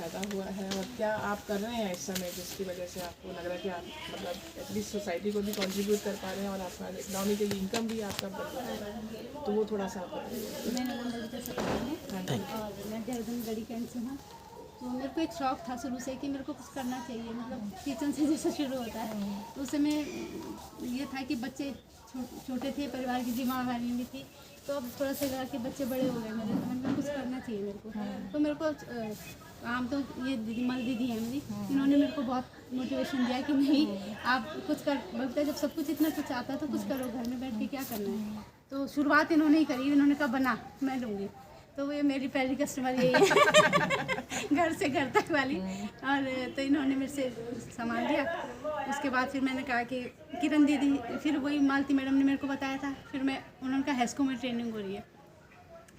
पैदा हुआ है और क्या आप कर रहे हैं इस समय जिसकी वजह से आपको लग रहा है कि आप मतलब एटलीस्ट सोसाइटी को भी कंट्रीब्यूट कर पा रहे हैं और आपका इकोनॉमिकली इनकम भी आपका बढ़ रहा है, तो वो थोड़ा सा आप बताइए। मेरा नाम बबीता सत्यान है और मैं देहरादून गढ़ी कैंट से हूँ। तो मेरे को एक शौक़ था शुरू से कि मेरे को कुछ करना चाहिए, मतलब किचन से जैसे शुरू होता है तो उस समय ये था कि बच्चे छोटे थे, परिवार की जिम्मेदारी भी थी, तो अब थोड़ा सा लगा कि बच्चे बड़े हो गए मेरे, तो मैंने कहा कुछ करना चाहिए मेरे को। तो मेरे को आम तो ये दीदी मल दीदी है मेरी, इन्होंने मेरे को बहुत मोटिवेशन दिया कि नहीं आप कुछ कर, बल्कि जब सब कुछ इतना कुछ आता है तो कुछ करो, घर में बैठ के क्या करना है। तो शुरुआत इन्होंने ही करी, इन्होंने कहा बना मैं लूँगी, तो ये मेरी पहली कस्टमर यही है घर से घर तक वाली। और तो इन्होंने मेरे से सामान लिया, उसके बाद फिर मैंने कहा कि किरण दीदी, फिर वही मालती मैडम ने मेरे को बताया था, फिर मैं उन्होंने कहा हेस्को में ट्रेनिंग हो रही है,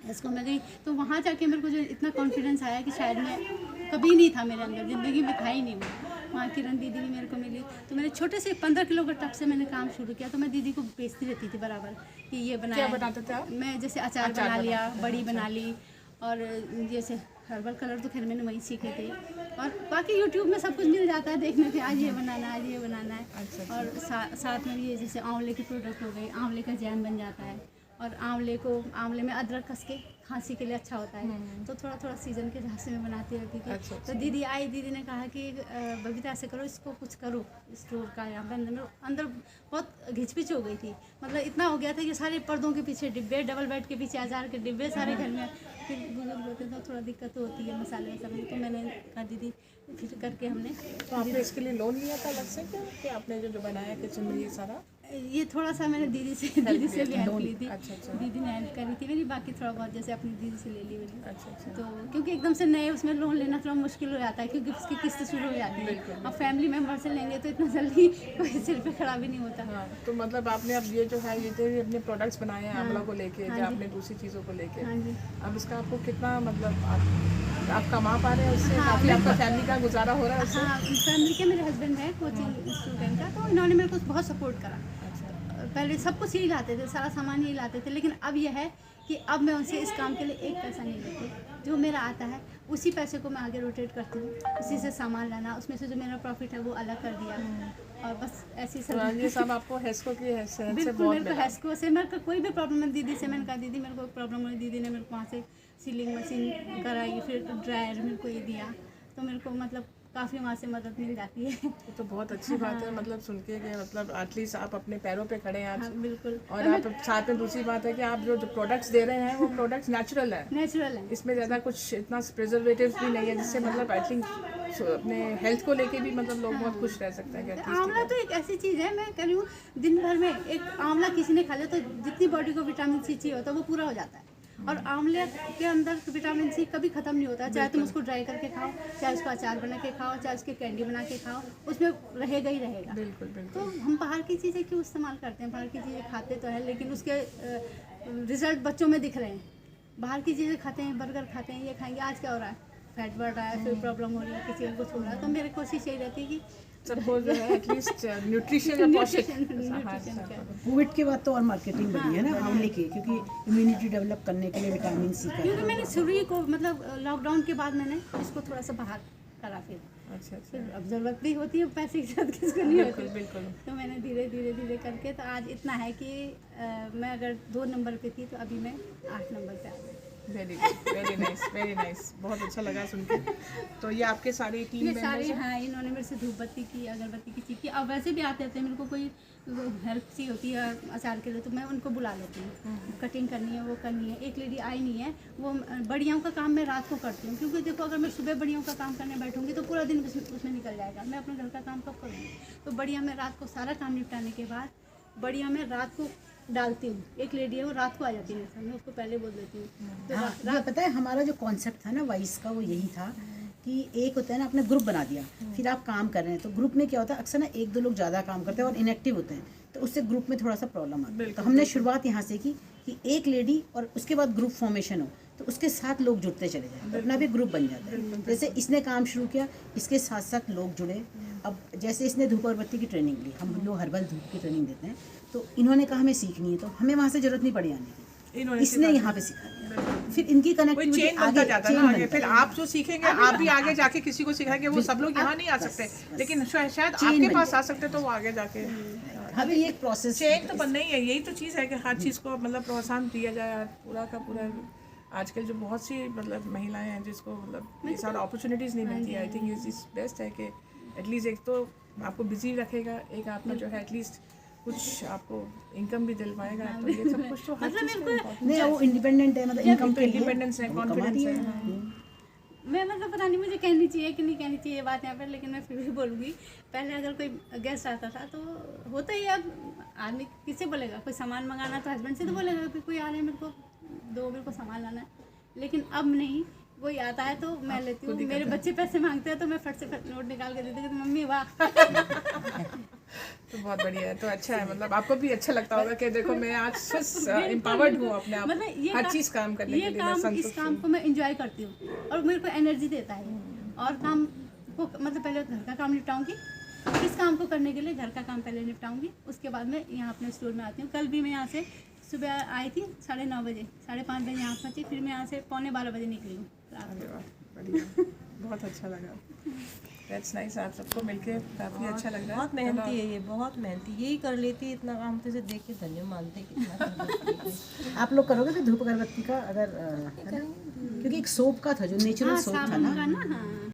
हेस्को में गई, तो वहाँ जाके मेरे को जो इतना कॉन्फिडेंस आया कि शायद मैं कभी नहीं था मेरे अंदर, ज़िंदगी में था ही नहीं वो। वहाँ किरण दीदी भी मेरे को मिली, तो मैंने छोटे से 15 किलो के टब से मैंने काम शुरू किया, तो मैं दीदी को बेचती रहती थी बराबर कि ये बनाया। क्या बनाते थे आप? मैं जैसे अचार बना लिया, बड़ी बना ली, और जैसे हर्बल कलर तो खैर मैंने वहीं सीखे थे, और बाकी यूट्यूब में सब कुछ मिल जाता है देखने के, आज ये बनाना है, आज ये बनाना है। अच्छा। और साथ में ये जैसे आंवले के प्रोडक्ट हो गए, आंवले का जैम बन जाता है, और आंवले में अदरक कस के खांसी के लिए अच्छा होता है, तो थोड़ा थोड़ा सीजन के हिसाब से मैं बनाती रहती थी। अच्छा। तो दीदी आई, दीदी ने कहा कि बबीता ऐसे करो, इसको कुछ करो स्टोर का, यहाँ पे अंदर बहुत घिचपिच हो गई थी, मतलब इतना हो गया था कि सारे पर्दों के पीछे डिब्बे, डबल बेड के पीछे अचार के डिब्बे सारे घर में, फिर बुजुर्ग होते हैं तो थोड़ा दिक्कत तो होती है मसाले वसाले, तो मैंने कहा दीदी फिर करके हमने। तो आपने इसके लिए लोन लिया था अलग से क्या, कि आपने जो बनाया किचन में ये सारा? ये थोड़ा सा मैंने दीदी से भी हेल्प ली थी। अच्छा। दीदी ने हेल्प करी थी मेरी, बाकी थोड़ा बहुत जैसे अपनी दीदी से ले ली मैंने। अच्छा। तो क्योंकि एकदम से नए उसमें लोन लेना थोड़ा मुश्किल हो जाता है, क्योंकि उसकी किस्त शुरू हो जाती है, और फैमिली मेम्बर से लेंगे तो इतना जल्दी कोई सिर पे खड़ा भी नहीं होता। हाँ, तो मतलब आपने अब ये जो है ये तो अपने प्रोडक्ट्स बनाए हैं आंवला को लेके, या आपने दूसरी चीज़ों को लेके, हाँ जी। अब इसका आपको कितना मतलब आप कमा पा रहे हैं उससे? काफ़ी आपका फैमिली का गुजारा हो रहा है उससे? हाँ, फैमिली के मेरे हस्बैंड है कोचिंग स्टूडेंट का, तो इन्होंने मेरे को बहुत सपोर्ट करा। पहले सब कुछ यही लाते थे, सारा सामान यही लाते थे, लेकिन अब यह है कि अब मैं उनसे इस काम के लिए एक पैसा नहीं लेती, जो मेरा आता है उसी पैसे को मैं आगे रोटेट करती हूँ, उसी से सामान लाना, उसमें से जो मेरा प्रॉफिट है वो अलग कर दिया, और बस ऐसी सब। ये सब आपको हेस्को की हैसियत से बिल्कुल, बहुत मेरे को हेस्को से मेरे को कोई भी प्रॉब्लम है, दीदी से मैंने कहा दीदी मेरे को प्रॉब्लम हुई, दीदी ने मेरे को वहाँ से सीलिंग मशीन कराई, फिर ड्रायर मेरे को ये दिया, तो मेरे को मतलब काफ़ी वहाँ से मदद मिल जाती है। तो बहुत अच्छी बात है, मतलब सुन के कि मतलब एटलीस्ट आप अपने पैरों पे खड़े हैं आज। हाँ, बिल्कुल। और आप साथ में दूसरी बात है कि आप जो प्रोडक्ट्स दे रहे हैं वो प्रोडक्ट्स नेचुरल है, इसमें ज़्यादा कुछ इतना प्रिजर्वेटिव भी नहीं है, जिससे मतलब आई थिंक अपने हेल्थ को लेके भी मतलब लोग बहुत खुश रह सकते हैं। आंवला तो एक ऐसी चीज़ है, मैं कह रही हूँ दिन भर में एक आंवला किसी ने खा लिया तो जितनी बॉडी को विटामिन सी चाहिए होता है वो पूरा हो जाता है, और आंवले के अंदर विटामिन सी कभी ख़त्म नहीं होता, चाहे तुम उसको ड्राई करके खाओ, चाहे उसको अचार बना के खाओ, चाहे उसकी कैंडी बना के खाओ, उसमें रहेगा ही रहेगा। बिल्कुल। तो हम बाहर की चीज़ें क्यों इस्तेमाल करते हैं, बाहर की चीज़ें खाते तो है लेकिन उसके रिजल्ट बच्चों में दिख रहे हैं, बाहर की चीज़ें खाते हैं, बर्गर खाते हैं, ये खाएंगे, आज क्या हो रहा है, फैट बढ़ रहा है, फिर प्रॉब्लम हो रही है, किसी को कुछ हो रहा है, तो मेरी कोशिश यही रहती है कि सबको जो है एटलीस्ट न्यूट्रिशन कोविड के बाद तो और मार्केटिंग बढ़ी है ना आंवले की, क्योंकि इम्यूनिटी डेवलप करने के लिए विटामिन सी का, क्योंकि मैंने शुरू ही को मतलब लॉकडाउन के बाद मैंने इसको थोड़ा सा बाहर करा, फिर अब ज़रूरत भी होती है पैसे के साथ, किसको नहीं होती, बिल्कुल। तो मैंने धीरे करके तो आज इतना है कि मैं अगर 2 नंबर पे थी तो अभी मैं 8 नंबर पे आ गई। वेरी नाइस, बहुत अच्छा लगा सुन के। तो ये आपके सारे टीम ये सारे, हाँ, इन्होंने मेरे से धूप बत्ती की, अगरबत्ती की चीज़ की, अब वैसे भी आते थे, मेरे को कोई हेल्प सी होती है अचार के लिए तो मैं उनको बुला लेती हूँ, कटिंग करनी है वो करनी है। एक लेडी आई नहीं है, वो बड़ियों का काम मैं रात को करती हूँ, क्योंकि देखो अगर मैं सुबह बड़ियों का काम करने बैठूँगी तो पूरा दिन उसमें निकल जाएगा, मैं अपने घर का काम कब करूँगी। तो बढ़िया मैं रात को सारा काम निपटाने के बाद बढ़िया मैं रात को डालती हूँ, एक लेडी है वो रात को आ जाती है, मैं उसको पहले बोल देती हूँ। तो हाँ, पता है हमारा जो कॉन्सेप्ट था ना वाइस का, वो यही था कि एक होता है ना, आपने ग्रुप बना दिया, फिर आप काम कर रहे हैं, तो ग्रुप में क्या होता है अक्सर ना 1-2 लोग ज़्यादा काम करते हैं और इनएक्टिव होते हैं, तो उससे ग्रुप में थोड़ा सा प्रॉब्लम आता है। तो हमने शुरुआत यहाँ से की कि एक लेडी और उसके बाद ग्रुप फॉर्मेशन हो, तो उसके साथ लोग जुड़ते चले जाए, तो अपना भी ग्रुप बन जाता है। जैसे इसने काम शुरू किया, इसके साथ साथ लोग जुड़े। अब जैसे इसने धूप अगरबत्ती की ट्रेनिंग ली, हम लोग हर्बल धूप की ट्रेनिंग देते हैं, तो इन्होंने कहा हमें सीखनी है, तो हमें वहाँ से ज़रूरत नहीं पड़ी आने की, इसने यहाँ पे सिखा दिया। फिर इनकी कोई कनेक्टिविटी चेन बनता जाता है ना आगे, फिर आप जो सीखेंगे हाँ, आप भी आगे जाके किसी को सिखाएंगे, वो सब लोग यहाँ नहीं आ सकते, लेकिन शायद आपके पास आ सकते तो वो आगे जाके अभी ये एक प्रोसेस चेन तो बनना ही है। यही तो चीज़ है कि हर चीज़ को मतलब प्रोत्साहन दिया जाए, पूरा का पूरा। आजकल जो बहुत सी मतलब महिलाएं हैं जिसको मतलब ये सारा अपॉर्चुनिटीज़ नहीं मिलती है, आई थिंक इज बेस्ट है कि एटलीस्ट एक तो आपको बिजी रखेगा, एक आपका जो है एटलीस्ट कुछ आपको इनकम भी दिलवाएगा, तो ये सब कुछ तो हर चीज़ में important नहीं, वो इंडिपेंडेंट है, मतलब इनकम के लिए इंडिपेंडेंस है, वो कमा कॉन्फिडेंस रही है। है। मैं मतलब पता नहीं मुझे कहनी चाहिए कि नहीं कहनी चाहिए बात यहाँ पर, लेकिन मैं फिर भी बोलूँगी। पहले अगर कोई गेस्ट आता था तो होता ही, अब आदमी किससे बोलेगा, कोई सामान मंगाना तो हस्बैंड से तो बोलेगा कि कोई आ रहा है मेरे को दो, मेरे को सामान लाना है। लेकिन अब नहीं, कोई आता है तो मैं लेती हूँ। मेरे बच्चे पैसे मांगते हैं तो मैं फट से फट नोट निकाल के देती हूँ, मम्मी वाह। तो बहुत बढ़िया है, तो अच्छा है, मतलब आपको भी अच्छा लगता होगा कि देखो मैं आज एम्पावर्ड हूँ अपने आप, मतलब ये हर चीज़ काम करने के लिए मैं इस संतुष्ट काम हूँ। को मैं इंजॉय करती हूँ और मेरे को एनर्जी देता है। और काम को मतलब पहले घर का काम निपटाऊंगी, इस काम को करने के लिए घर का काम पहले निपटाऊंगी, उसके बाद मैं यहाँ अपने स्टोर में आती हूँ। कल भी मैं यहाँ से सुबह आई थी 9:30 बजे, 5:30 बजे यहाँ पहुँची, फिर मैं यहाँ से 11:45 बजे निकली हूँ रात अरे वाह, बढ़िया, बहुत अच्छा लगा। दैट्स नाइस, आप सबको मिलके काफ़ी अच्छा लग रहा है। बहुत मेहनती है ये, बहुत मेहनती, यही कर लेती है इतना काम, तो इसे देख के धन्य मानते हैं कितना कर लेती है। आप लोग करोगे ना धूप अगरबत्ती का, अगर है ना? क्योंकि एक सोप का था जो नेचुरल सोप था ना, साबुन का ना। हाँ